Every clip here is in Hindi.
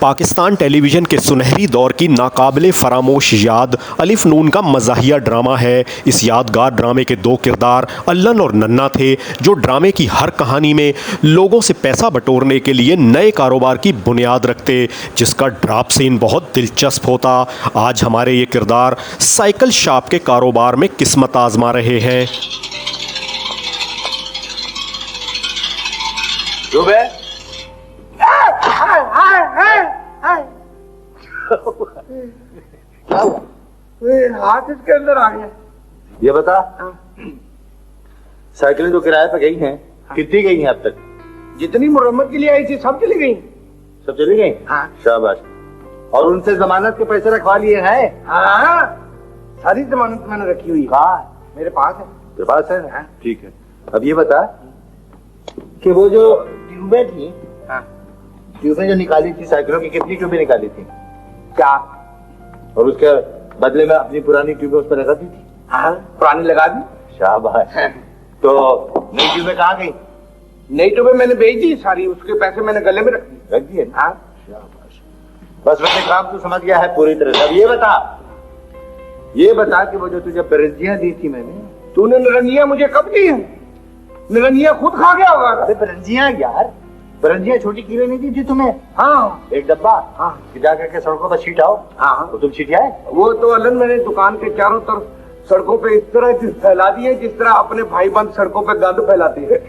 पाकिस्तान टेलीविज़न के सुनहरी दौर की नाकाबिले फरामोश याद अलिफ नून का मज़ाहिया ड्रामा है। इस यादगार ड्रामे के दो किरदार अल्लन और नन्ना थे, जो ड्रामे की हर कहानी में लोगों से पैसा बटोरने के लिए नए कारोबार की बुनियाद रखते, जिसका ड्रॉप सीन बहुत दिलचस्प होता। आज हमारे ये किरदार साइकिल शॉप के कारोबार में किस्मत आजमा रहे हैं। हाथ इसके अंदर आ गया। ये बता, साइकिलें जो किराए पे गई हैं, कितनी गई हैं अब तक? जितनी मुरम्मत के लिए आई थी सब चली गई। सब चली गई? हाँ। शाबाश। और उनसे जमानत के पैसे रखवा लिए हैं? हाँ, सारी जमानत मैंने रखी हुई है। कहाँ? मेरे पास है। तेरे पास है ना? ठीक है। अब ये बता कि वो जो ट्यूबें थी, ट्यूबें जो निकाली थी साइकिलों की, कितनी ट्यूबें निकाली थी? 4। और उसके बदले में अपनी पुरानी ट्यूबें उस पर लगा दी थी? हाँ, पुरानी लगा दी। शाबाश। तो नई ट्यूबें कहाँ गई? नई ट्यूबें मैंने बेच दी सारी, उसके पैसे मैंने गले में रख दिए। हाँ। शाबाश। बस वैसे काम तू समझ गया है पूरी तरह से। अब ये बता कि वो जो तुझे बिरंजियां दी थी मैंने, तूने निरंजिया मुझे कब दी है? निरंजिया खुद खा गया होगा। अरे बिरंजियां यार, बिरंजियां छोटी कीड़े नहीं दी थी तुम्हें? हाँ। एक डब्बा। हाँ। कि जा करके सड़कों पर छीटाओ। हाँ। तो तुम छीटियाए? वो तो अलन मैंने दुकान के चारों तरफ सड़कों पे इस तरह फैला दिए जिस तरह अपने भाई बंद सड़कों पे गंद फैलाते हैं।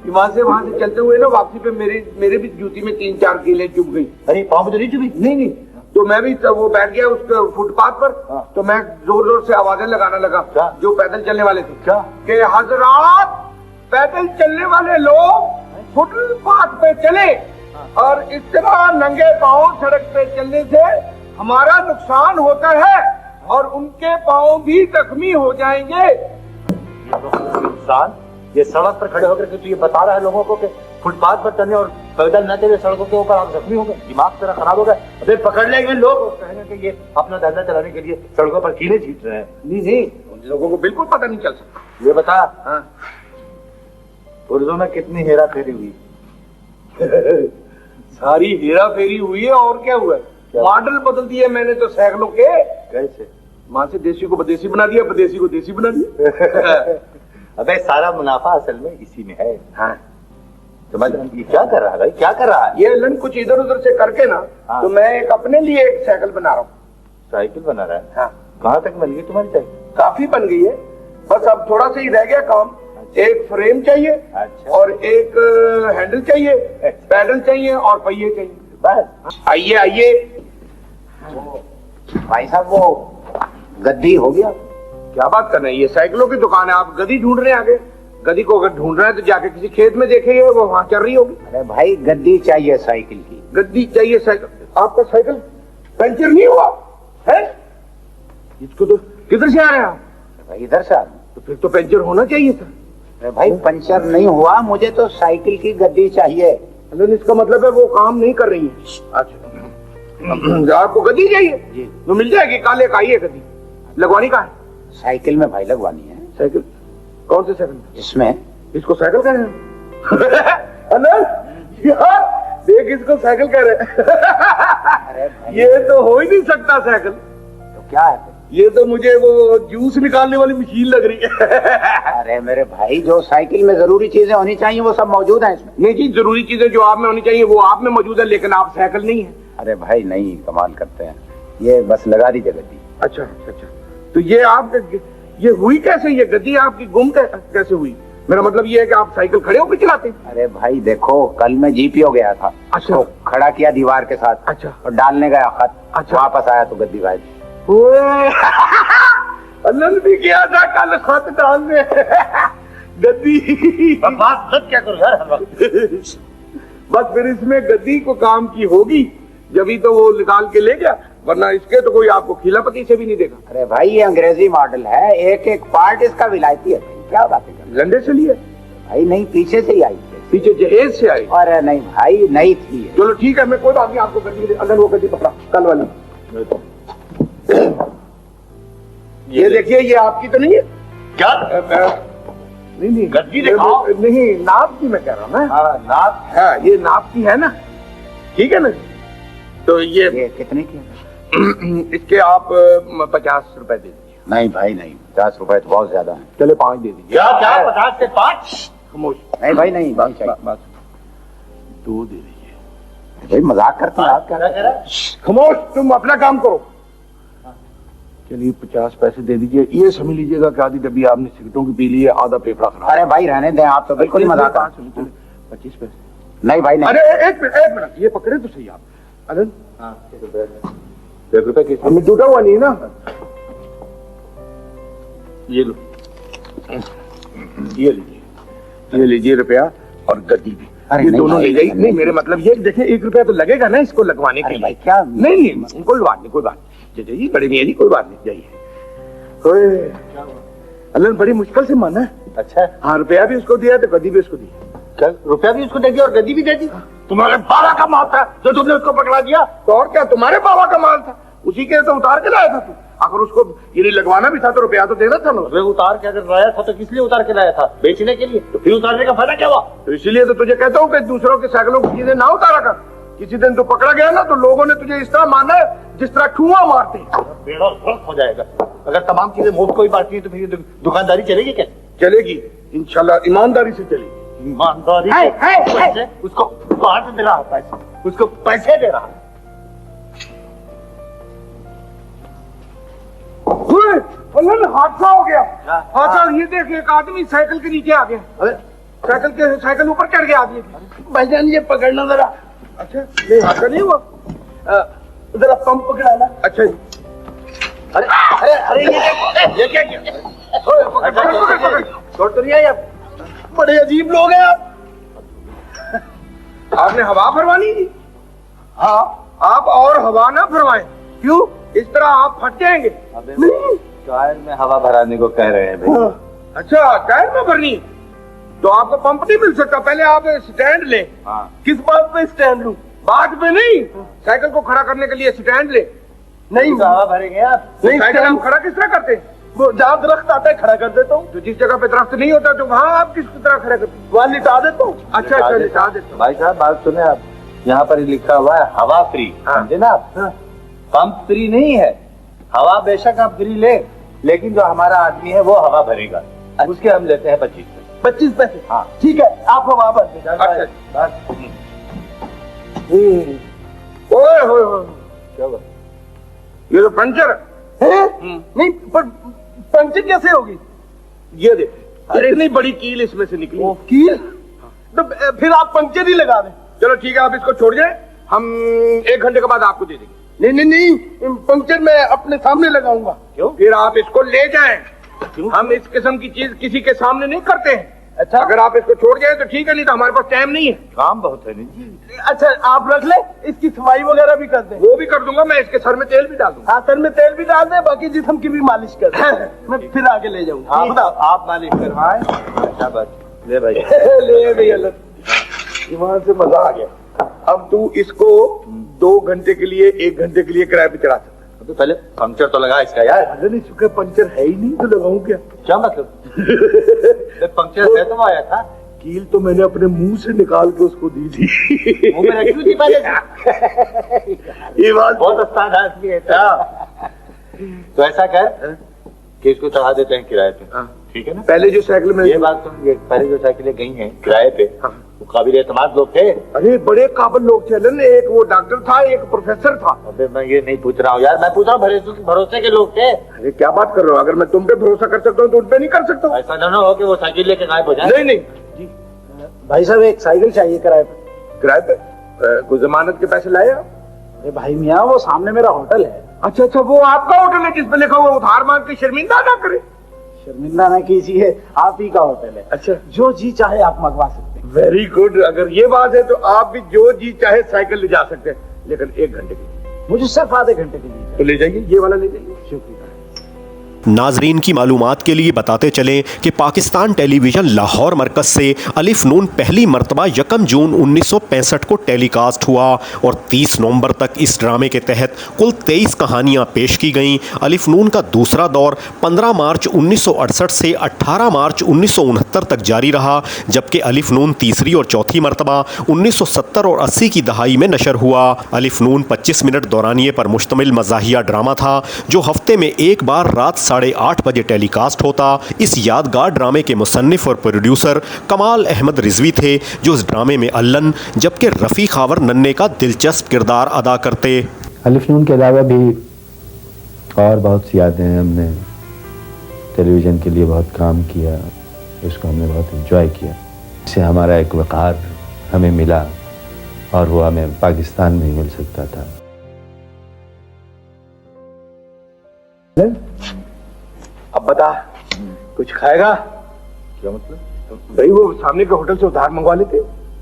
वहां से चलते हुए ना वापसी पे मेरे भी जूती में 3-4 कीले चुभ गई। अरे पाँव में तो नहीं चुभी? नहीं, तो मैं भी वो बैठ गया उस फुटपाथ पर। हाँ। तो मैं जोर जोर से आवाजें लगाने लगा। क्या? जो पैदल चलने वाले थे। क्या? कि हजरात, पैदल चलने वाले लोग फुटपाथ पे चले, और इस तरह नंगे पांव सड़क पे चलने से हमारा नुकसान होता है और उनके पांव भी जख्मी हो जाएंगे। नुकसान? ये सड़क पर खड़े होकर के तू ये बता रहा है लोगों को कि फुटपाथ पर चलने और पैदल न चले सड़कों के ऊपर आप जख्मी हो गए? दिमाग तेरा खराब हो गया? अबे पकड़ लेंगे लोग और कहेंगे कि ये अपना धंधा चलाने के लिए सड़कों पर कीड़े छीट रहे हैं। नहीं, उन लोगों को बिल्कुल पता नहीं चल सकता। ये बता, हाँ। उर्दू में कितनी हेरा फेरी हुई? सारी हेरा फेरी हुई है, और क्या हुआ? मॉडल बदल दिए मैंने तो सैकड़ों के। कैसे? वहां से देसी को विदेशी बना दिया, विदेशी को देसी बना दिया। अबे सारा मुनाफा असल में इसी में है। हाँ। समझ रहा? ये क्या कर रहा है भाई, क्या कर रहा है? ये लन कुछ इधर उधर से करके ना। हाँ। तो मैं एक अपने लिए एक साइकिल बना रहा हूँ। साइकिल बना रहा है? हाँ। कहाँ तक बन गई तुम्हारी साइकिल? काफी बन गई है, बस अब थोड़ा सा ही रह गया काम। एक फ्रेम चाहिए। अच्छा। और एक हैंडल चाहिए, पैडल चाहिए और पहिए चाहिए। बस। आइए। भाई साहब, वो गद्दी हो गया? क्या बात कर रहे हैं, ये साइकिलों की दुकान है, आप गद्दी ढूंढ रहे हैं आगे? गद्दी को अगर ढूंढ रहे हैं तो जाके किसी खेत में देखेंगे, वो वहां चल रही होगी। अरे भाई, गद्दी चाहिए साइकिल की। गद्दी चाहिए साइकिल? आपका साइकिल पंचर नहीं हुआ है? इसको तो किधर से आया? भाई इधर से आ रहा हूं। तो फिर तो पंचर होना चाहिए था। अरे भाई, पंचर नहीं हुआ, मुझे तो साइकिल की गद्दी चाहिए। लेकिन इसका मतलब है वो काम नहीं कर रही है। अच्छा, आपको गद्दी चाहिए? जी। तो मिल जाएगी, काले का आइए गद्दी। लगवानी का है? साइकिल में भाई लगवानी है। साइकिल? कौन से साइकिल? इसमें। इसको साइकिल कह रहे हैं? अनंत यार, देख इसको साइकिल कह रहे हैं। अरे भाई, ये तो हो ही नहीं सकता साइकिल। तो क्या है? ये तो मुझे वो जूस निकालने वाली मशीन लग रही है। अरे मेरे भाई, जो साइकिल में जरूरी चीजें होनी चाहिए वो सब मौजूद है इसमें। नहीं जी, जरूरी चीजें जो आप में होनी चाहिए वो आप में मौजूद है, लेकिन आप साइकिल नहीं है। अरे भाई नहीं, कमाल करते हैं। ये बस लगा दीजिए गद्दी। अच्छा, तो ये आप ये हुई कैसे? ये गद्दी आपकी गुम कैसे हुई? मेरा मतलब ये है कि आप साइकिल खड़े होकर चलाते हैं? अरे भाई देखो, कल मैं जीपीओ गया था। अच्छा। तो खड़ा किया दीवार के साथ। अच्छा। और डालने गया खत। अच्छा। वापस आया तो गद्दी गायब। अनंत भी गया था कल खत डालने। गद्दी बात मत क्या करो यार हर वक्त। बस फिर इसमें गद्दी को काम की होगी, जब तो वो निकाल के ले गया, वरना इसके तो कोई आपको खिलापति से भी नहीं देगा। अरे भाई, ये अंग्रेजी मॉडल है, एक एक पार्ट इसका विलायती है। क्या बात है? लंडे से लिए? भाई नहीं, पीछे से ही आई थी। पीछे जहेज से आई? अरे नहीं भाई, नहीं थी। चलो ठीक है, मैं कोई बात नहीं, आपको गद्दी अगर वो गद्दी पकड़ा कल वाली। ये देखिए, ये आपकी तो नहीं है? क्या? नहीं गद्दी दिखाओ। नहीं, नाप की मैं कह रहा हूँ। हाँ, नाप। हाँ, ये नाप की है ना? ठीक है ना? तो ये कितने की? इसके आप 50 रुपए दे दीजिए। नहीं भाई नहीं, 50 रुपए तो बहुत ज्यादा है। चले 5 दे दीजिए। क्या क्या 50 से 5? खामोश। नहीं भाई नहीं, बात चाहिए। 2 दे दीजिए। भाई मजाक करते हैं आप, क्या क्या कह रहा है? खामोश, तुम अपना काम करो। चलिए 50 पैसे दे दीजिए। ये समझ लीजिएगा कि आधी डब्बी आपने सिगरेटों की पी ली है, आधा फेफड़ा खराब। अरे भाई रहने दें, आप तो बिल्कुल ही मजाक कर। 25 पैसे। नहीं भाई नहीं। अरे एक मिनट, ये पकड़े तो सही आप। अरे हाँ, 1 रुपए की हमें टूटा हुआ नहीं है ना? ये लो, ये लीजिए रुपया और गद्दी भी। अरे ये नहीं दोनों भाई, ले जाइए। नहीं मेरे मतलब ये देखिए, 1 रुपया तो लगेगा ना इसको लगवाने के अरे लिए। भाई क्या? नहीं कोई बात नहीं, कोई बात नहीं। जाइए, बड़े मियाँ जी, कोई बात नहीं, जाइए। ओए अल्लाह ने बड़ी मुश्किल से माना है। अच्छा है। हाँ, रुपया भी उसको दिया तो गद्दी भी उसको दी। चल, रुपया भी उसको दे दिया और गद्दी भी दे दी। तुम्हारे बाबा का माल था जो तुमने उसको पकड़ा दिया, तो और क्या, तुम्हारे बाबा का माल था, उसी के तो उतार के लाया था तू। अगर उसको ये लगवाना भी था तो रुपया तो देना था ना। वे उतार के अगर लाया था तो किस लिए उतार के लाया था? बेचने के लिए? तो फिर उतारने का फायदा क्या हुआ? तो इसीलिए तो तुझे कहता हूँ कि दूसरों के साइकिलों को चीजें ना उतारा कर। किसी दिन तो पकड़ा गया ना, तो लोगों ने तुझे इस तरह माना है जिस तरह ठुआ मारते हैं। बेड़ा गर्क हो जाएगा। अगर तमाम चीजें मुफ्त को ही बांटनी है तो फिर दुकानदारी चलेगी कैसे? चलेगी इंशाल्लाह, ईमानदारी से चलेगी। ईमानदारी है, है, है। से उसको बांट दे रहा है पैसे, उसको पैसे दे रहा है। हादसा हो गया। हादसा, ये देख, एक आदमी साइकिल के नीचे आ गया। साइकिल ऊपर चढ़ गया आदमी। भाईजान ये पकड़ना जरा। अच्छा, नहीं हादसा नहीं हुआ। जरा पंप पकड़ाना। अच्छा जी। अरे अरे अरे ये क्या किया? पकड़। छोड़ तो नहीं आई अब। बड़े अजीब लोग हैं आप। आपने हवा भरवानी थी। हाँ, आप और हवा ना भरवाएं। क्यों? इस तरह आप फट जाएंगे। नहीं, टायर में हवा भराने को कह रहे हैं भाई। अच्छा, टायर में भरनी है? तो आपको पंप नहीं मिल सकता, पहले आप स्टैंड ले। हाँ। किस बात पे स्टैंड लूं? बात पे नहीं, साइकिल को खड़ा करने के लिए स्टैंड ले। नहीं, तो हवा भरेंगे आप? नहीं, साइकिल stand- आप खड़ा किस तरह करते हैं? वो जहाँ दरख्त आता है खड़ा कर देता हूँ, तो जिस जगह पे दरख्त नहीं होता तो वहाँ आप किस तरह खड़ा करते हैं? वहाँ लिटा देता हूँ। अच्छा, लिटा देते हो। भाई साहब बात सुने आप, यहाँ पर लिखा हुआ है हवा फ्री, हाँ। समझे ना आप? हाँ। पंप फ्री नहीं है। हवा बेशक आप फ्री ले, लेकिन जो हमारा आदमी है वो हवा भरेगा, उसके हम लेते हैं 25 पैसे। 25 पैसे? हाँ। ठीक है, आप हवा भर दे। अच्छा। ओए होए होए, क्या हुआ? ये तो पंचर है। नहीं, पर पंचर कैसे होगी? ये देख, इतनी बड़ी कील इसमें से निकली। कील? तो फिर आप पंचर ही लगा दें। चलो ठीक है, आप इसको छोड़ जाए, हम 1 घंटे के बाद आपको दे देंगे। नहीं, पंचर मैं अपने सामने लगाऊंगा। क्यों? फिर आप इसको ले जाएं। हम इस किस्म की चीज किसी के सामने नहीं करते हैं। अच्छा, अगर आप इसको छोड़ जाए तो ठीक है, नहीं तो हमारे पास टाइम नहीं है। काम बहुत है नहीं जी। अच्छा, आप रख ले, इसकी सफाई वगैरह भी कर दें। वो भी कर दूंगा मैं, इसके सर में तेल भी डाल दूंगा। हाँ, सर में तेल भी डाल दे, बाकी जिस्म की भी मालिश कर दे। मैं फिर आगे ले जाऊंगा। आप आप मालिश करवाएं। अच्छा बात, ले भाई। ले भैया, ईमान से मजा आ गया। अब तू इसको 2 घंटे के लिए, 1 घंटे के लिए किराए पे चढ़ा सकता है। तो पहले पंक्चर तो लगा इसका यार। अरे नहीं, चुके पंचर है ही नहीं तो लगाऊं क्या? क्या मतलब? पंक्चर है तो आया था, कील तो मैंने अपने मुंह से निकाल के उसको दी थी। मुंह में रखी हुई थी पहले से। ये बात बहुत उस्ताद आदमी है। तो ऐसा कर कि इसको चढ़ा देते हैं किराए पे, ठीक है ना? पहले जो साइकिल में, ये बात सुन, ये पहले जो साइकिलें गई हैं किराए पे, वो काबिल एतमाद लोग थे। अरे बड़े काबिल लोग थे ना, एक वो डॉक्टर था, एक प्रोफेसर था। अबे मैं ये नहीं पूछ रहा हूँ यार, मैं पूछ रहा हूँ भरोसे के लोग थे। अरे क्या बात कर रहे हो? अगर मैं तुम पे भरोसा कर सकता हूँ तो उन पे नहीं कर सकता हूँ। ऐसा ना हो कि वो साइकिल लेके गायब हो जाए। नहीं नहीं जी, भाई साहब, एक साइकिल चाहिए किराए पे। किराए पे? कोई जमानत के पैसे लाए आप? अरे भाई मियाँ, वो सामने मेरा होटल है। अच्छा, वो आपका होटल है जिस पे लिखा हुआ उधार मांग के शर्मिंदा ना करे। शर्मिंदा न कीजिए, आप ही का होटल है। अच्छा, जो जी चाहे आप मंगवा सकते हैं। Very good. अगर ये बात है तो आप भी जो जी चाहे साइकिल ले जा सकते हैं, लेकिन 1 घंटे के लिए। मुझे सिर्फ आधे घंटे के लिए। तो ले जाइए, ये वाला ले जाइए। शुक्रिया। नाजरीन की मालूमात के लिए बताते चलें कि पाकिस्तान टेलीविजन लाहौर मरकज से अलिफ नून पहली मरतबा 1 जून 1965 को टेलीकास्ट हुआ और 30 नवंबर तक इस ड्रामे के तहत कुल 23 कहानियां पेश की गईं। अलिफ नून का दूसरा दौर 15 मार्च 1968 से 18 मार्च 1969 तक जारी रहा, जबकि अलिफ नून तीसरी और चौथी मरतबा 1970 और 80 की दहाई में नशर हुआ। अलिफ नून 25 मिनट दौरानिये पर मुश्तमिल मज़ाहिया ड्रामा था जो हफ्ते में एक बार रात 8:30 बजे टेलीकास्ट होता। इस यादगार ड्रामे के मुसन्निफ और प्रोड्यूसर कमाल अहमद रिजवी थे, जो इस ड्रामे में अल्लन जबकि रफ़ी खावर नन्हे का दिलचस्प किरदार अदा करते। अलिफ नून के अलावा भी और बहुत सी यादें हैं। हमने टेलीविज़न के लिए बहुत काम किया, इसको हमने बहुत एंजॉय किया। इससे हमारा एक वक़ार हमें मिला और वो हमें पाकिस्तान में ही मिल सकता था। अब बता, कुछ खाएगा? क्या मतलब? भाई वो सामने के होटल से उधार मंगवा लेते।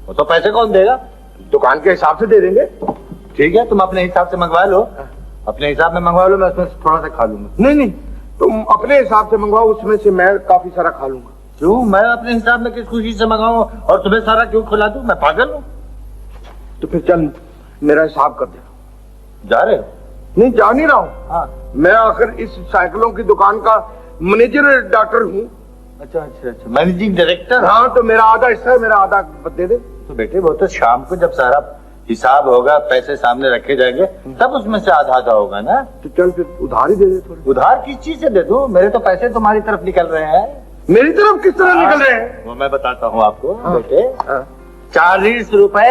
वो तो पैसे कौन देगा? दुकान के हिसाब से दे देंगे। ठीक है, तुम अपने हिसाब से मंगवा लो, अपने हिसाब में मंगवा लो, मैं उसमें से थोड़ा सा खा लूंगा। नहीं, तुम अपने हिसाब से मंगवाओ, उसमें से मैं काफी सारा खा लूंगा। क्यों? मैं अपने हिसाब में किस खुशी से मंगाऊं और तुम्हें सारा क्यों खिला दूं? मैं पागल हूँ? तो फिर चल मेरा हिसाब कर दे। जा रहे हो? नहीं, जा नहीं रहा हूँ। हाँ। मैं आखिर इस साइकिलों की दुकान का मैनेजर डॉक्टर हूँ। अच्छा, मैनेजिंग डायरेक्टर? हाँ, तो मेरा आधा हिस्सा है, मेरा आधा दे दे। तो बेटे वो तो शाम को जब सारा हिसाब होगा, पैसे सामने रखे जाएंगे, तब उसमें से आधा होगा ना। तो चल फिर उधार ही दे दे थोड़े। उधार किस चीज से दे दूं? मेरे तो पैसे तुम्हारी तरफ निकल रहे हैं। मेरी तरफ किस तरह निकल रहे हैं? वो मैं बताता हूँ आपको। बेटे 40 रुपए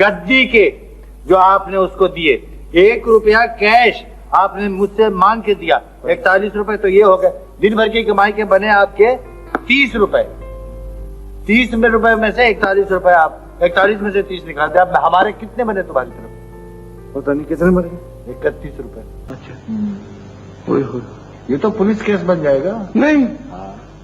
गद्दी के जो आपने उसको दिए, 1 रुपया कैश आपने मुझसे मांग के दिया, 41 रुपए तो ये हो गए। दिन भर की कमाई के बने आपके 30 रुपए। 30 रुपए में से 41 रुपए, आप 41 में से 30 निकाल दे। अब हमारे कितने बने तुम्हारी तरफ? पता नहीं कितने बने। 31 रुपए। अच्छा, ये तो पुलिस केस बन जाएगा। नहीं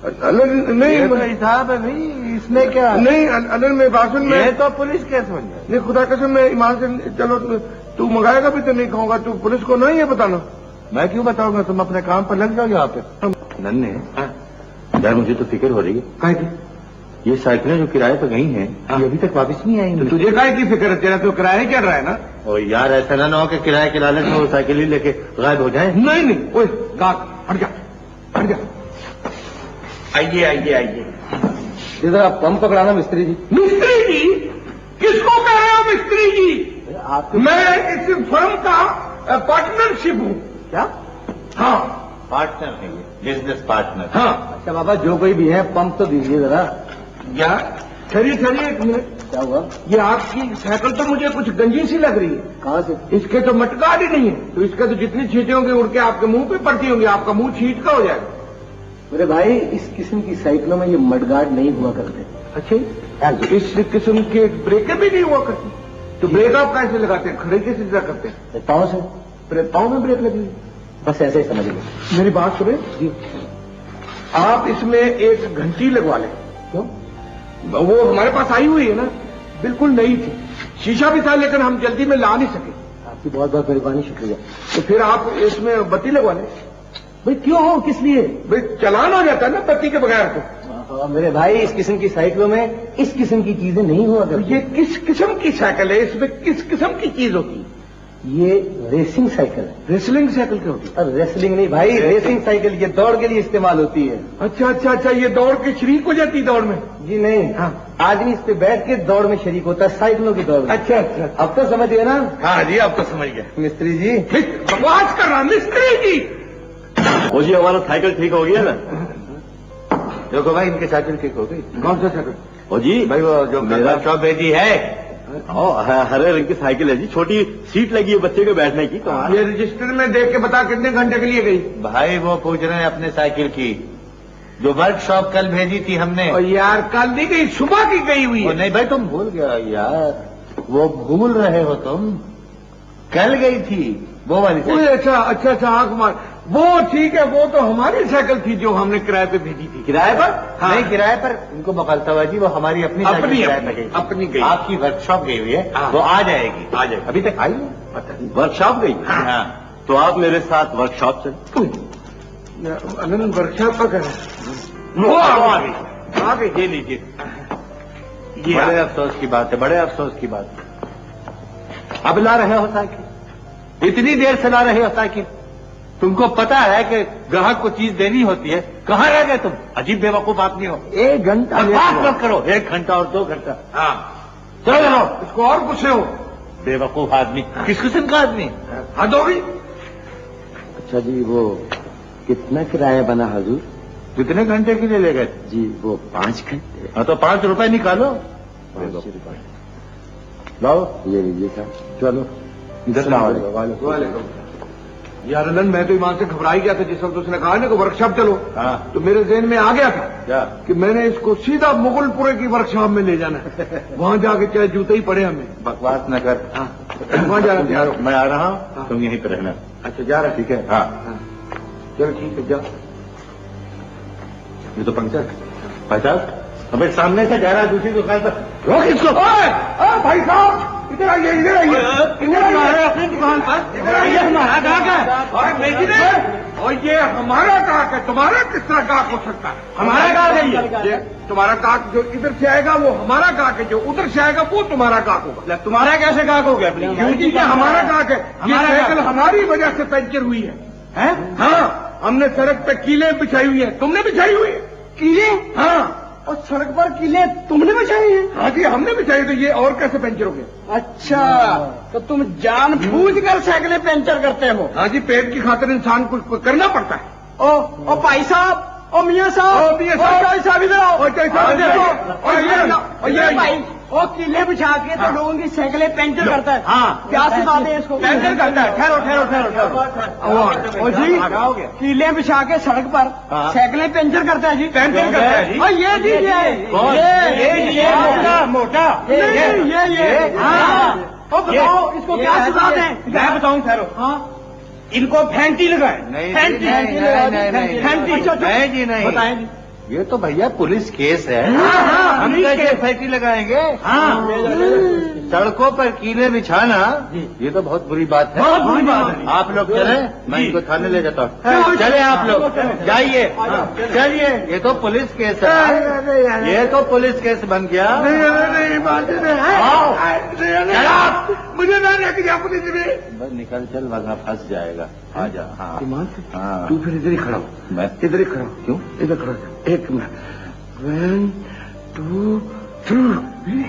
नहीं, ये तो हिसाब है भाई, इसमें क्या? नहीं अनिल, मैं भाषण में ये तो पुलिस केस बन जाएगा। नहीं, खुदा कसम मैं ईमान से, चलो तू मंगाएगा भी तो नहीं खाऊंगा। तू पुलिस को नहीं है बताना। मैं क्यों बताऊंगा? तुम अपने काम पर लग जाओ यहाँ पे। नन्हे यार, मुझे तो फिक्र हो रही है। काहे की? ये साइकिलें जो किराए पर गई हैं, ये अभी तक वापस नहीं आई। तो तुझे काहे की फिक्र है? तेरा तो किराया ही चल रहा है ना। और यार ऐसा ना हो कि किराए के लालच में वो साइकिल ही लेके गायब हो जाए। नहीं, ओए गाक, हट जा। आइए। इधर आप पंप पकड़ाना मिस्त्री जी। मिस्त्री जी? किसको कह रहे हो मिस्त्री जी? मैं इस फर्म का पार्टनरशिप हूँ। क्या? हाँ, पार्टनर है ये, बिजनेस पार्टनर। हाँ। अच्छा बाबा, जो कोई भी है पंप तो दीजिए जरा। यार ठहरिए 1 मिनट। क्या हुआ? ये आपकी साइकिल तो मुझे कुछ गंजी सी लग रही है। कहाँ से? इसके तो मटगाड़ ही नहीं है, तो इसके तो जितनी छींटे होंगे उड़ के आपके मुंह पे पड़ती होंगी, आपका मुंह छींट का हो जाएगा। मेरे भाई, इस किस्म की साइकिलों में ये मडगार्ड नहीं हुआ करते। अच्छा, इस किस्म के ब्रेकें भी नहीं हुआ करती। तो ब्रेक आप कैसे लगाते हैं? खड़े कैसे करते हैं? पाँव से। पाँव में ब्रेक लगी हुई। बस ऐसे ही समझ लो। मेरी बात सुने जी, आप इसमें एक घंटी लगवा लें। क्यों? वो हमारे पास आई हुई है ना, बिल्कुल नई थी, शीशा भी था, लेकिन हम जल्दी में ला नहीं सके। आपकी बहुत बहुत मेहरबानी, शुक्रिया। तो फिर आप इसमें बत्ती लगवा लें। भाई क्यों हो? किस लिए? भाई चलान हो जाता है ना बत्ती के बगैर। तो मेरे भाई, इस किस्म की साइकिलों में इस किस्म की चीजें नहीं हुआ करती। ये किस किस्म की साइकिल है? इसमें किस किस्म की चीज होती है? ये रेसिंग साइकिल है। रेसलिंग साइकिल क्या होती है? और रेसलिंग नहीं भाई, रेसिंग साइकिल ये दौड़ के लिए इस्तेमाल होती है। अच्छा, ये दौड़ के शरीक हो जाती है दौड़ में? जी नहीं। हाँ। आदमी इस पे बैठ के दौड़ में शरीक होता है, साइकिलों की दौड़ में। अच्छा। अब तो समझ गए ना? हाँ जी, अब तो समझ गया। मिस्त्री जी, बकवास कर रहा मिस्त्री जी। वो जी हमारा साइकिल ठीक हो गया ना। देखो भाई, इनकी साइकिल ठीक हो गई। कौन सा साइकिल? ओ जी भाई वो जो मेरा शॉप भेजी है, हरे रंग की साइकिल है जी, छोटी सीट लगी है बच्चे के बैठने की। ये रजिस्टर में देख के बता कितने घंटे के लिए गई? भाई वो पूछ रहे हैं अपने साइकिल की, जो वर्कशॉप कल भेजी थी हमने। और यार कल नहीं गई, सुबह की गई हुई है। नहीं भाई, तुम भूल गया यार, वो भूल रहे हो तुम। कल गई थी वो वाली साइकिल। अच्छा, हाँ कुमार, वो ठीक है, वो तो हमारी साइकिल थी जो हमने किराए पे भेजी थी। किराए पर? हाँ। नहीं, किराए पर इनको बकलता जी, वो हमारी अपनी साइकिल किराए पर गई। अपनी गई। आपकी वर्कशॉप गई हुई है। हाँ। वो आ जाएगी। अभी तक आई? पता नहीं। वर्कशॉप गई? हाँ। तो आप मेरे साथ वर्कशॉप चल। अनंत वर्कशॉप का कर आगे ये लीजिए। बड़े अफसोस की बात है, बड़े अफसोस की बात है। अब ला रहे हो साइकिल, इतनी देर से ला रहे हो साइकिल। तुमको पता है कि ग्राहक को चीज देनी होती है, कहाँ रह गए तुम? अजीब बेवकूफ आदमी हो। 1 घंटा बात मत करो, 1 घंटा और 2 घंटा। हाँ चलो चलो, इसको और पूछे हो। बेवकूफ आदमी, किस किस्म का आदमी? हद होगी। अच्छा जी, वो कितना किराया बना हजूर? कितने घंटे के लिए ले गए? जी वो 5 घंटे। हाँ तो 5 रुपए निकालो। 5 रुपए लाओ, ये लीजिए साहब। चलो इधर लाओ। यार अनंत, मैं तो ईमान से घबरा ही गया था जिस वक्त उसने कहा ना कि वर्कशॉप चलो। हाँ तो मेरे ज़हन में आ गया था क्या? कि मैंने इसको सीधा मुगलपुरे की वर्कशॉप में ले जाना है। वहां जाके चाहे जूते ही पड़े हमें। बकवास न कर। हाँ, वहां जा रहा है। मैं आ रहा हूँ, तुम यहीं पर रहना। अच्छा जा रहा है। ठीक है? हाँ चलो ठीक है, जा। ये तो पंक्चर 50। अबे सामने से जा रहा है दूसरी दुकान पर, रोक इसको। भाई साहब इधर आइए, इधर आइए, इधर आइए अपनी दुकान पर। इधर आइए। हमारा गाहक है और और ये हमारा गाहक है। तुम्हारा किस तरह गाहक हो सकता है? हमारा गाहक है ये तुम्हारा गाहक। जो इधर से आएगा वो हमारा गाहक है, जो उधर से आएगा वो तुम्हारा गाहक होगा। तुम्हारा कैसे गाहक हो गया? क्योंकि ये हमारा गाहक है। ये साइकिल हमारी वजह से पंचर हुई है। हाँ, हमने सड़क पे कीलें बिछाई हुई है। तुमने बिछाई हुई है कीलें? हाँ, और सड़क पर कीले तुमने बिछाई हैं? हाँ जी हमने बिछाई। तो ये और कैसे पंचर हो गए? अच्छा, तो तुम जानबूझकर साइकिलें पंचर करते हो? हाँ जी, पेट की खातिर इंसान को करना पड़ता है। ओ भाई साहब, ओ मियाँ साहब, ओ मियाँ साहब, भाई साहब इधर आओ। और भाई साहब इधर आओ। और ये भाई, ओ कीले बिछा के तो लोगों की साइकिलें पंचर करता है। हाँ क्या सिखा दे इसको? पंचर करता है। ठहरो ठहरो ठहरो ठहरो। ओ जी, कीले बिछा के सड़क पर साइकिलें पंचर करता है जी। पंचर करता है जी। और ये दीजिए, ये मोटा ये हाँ। ओ बताओ इसको क्या सिखा दें? मैं बताऊं ठहरो। हाँ, इनको फैंटी लगाए। फैंटी नहीं जी नहीं, बताएं जी। ये तो भैया पुलिस केस है। हाँ, हम पुलिस कैसे केस। फैंटी लगाएंगे? हाँ, सड़कों पर कीले बिछाना ये तो बहुत बुरी बात है। बहुत बुरी बात है। आप लोग चले, मैं इनको थाने ले जाता हूँ। चले आप लोग, जाइए, चलिए। ये तो पुलिस केस है, ये तो पुलिस केस बन गया। मुझे ना लेके जा पुलिस में। बस निकल चल, वरना फंस जाएगा। आ जा। हाँ हाँ, तू फिर इधर ही खड़ा हो। मैं इधर ही खड़ा हो। क्यों? इधर खड़ा हो। 1 मिनट। 1 2 3।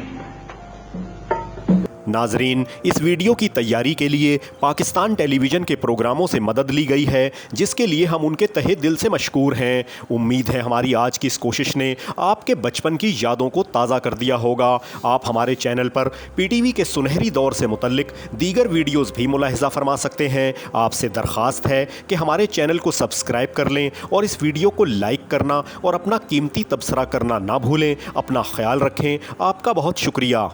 नाजरीन, इस वीडियो की तैयारी के लिए पाकिस्तान टेलीविज़न के प्रोग्रामों से मदद ली गई है, जिसके लिए हम उनके तहे दिल से मशकूर हैं। उम्मीद है हमारी आज की इस कोशिश ने आपके बचपन की यादों को ताज़ा कर दिया होगा। आप हमारे चैनल पर पीटीवी के सुनहरी दौर से मुतल्लिक दीगर वीडियोज़ भी मुलाहिज़ा फरमा सकते हैं। आपसे दरख्वास्त है कि हमारे चैनल को सब्सक्राइब कर लें और इस वीडियो को लाइक करना और अपना कीमती तबसरा करना ना भूलें। अपना ख्याल रखें। आपका बहुत शुक्रिया।